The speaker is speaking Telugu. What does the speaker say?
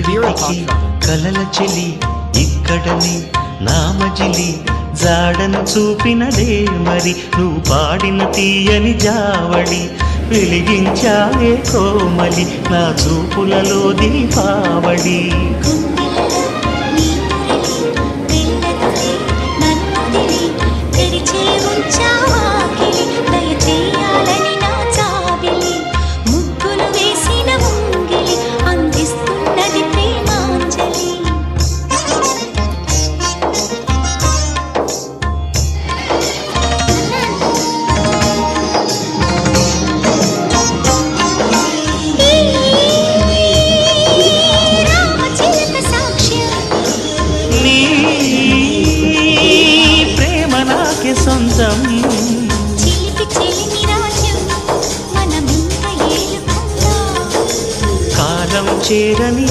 కలల చెలి ఇక్కడని నామజిలి జాడను చూపినదే మరి నువ్వు పాడిన తీయని జావళి వెలిగించావే కోమలి నా చూపులలో దీపావళి సొంతం కాలం చేరని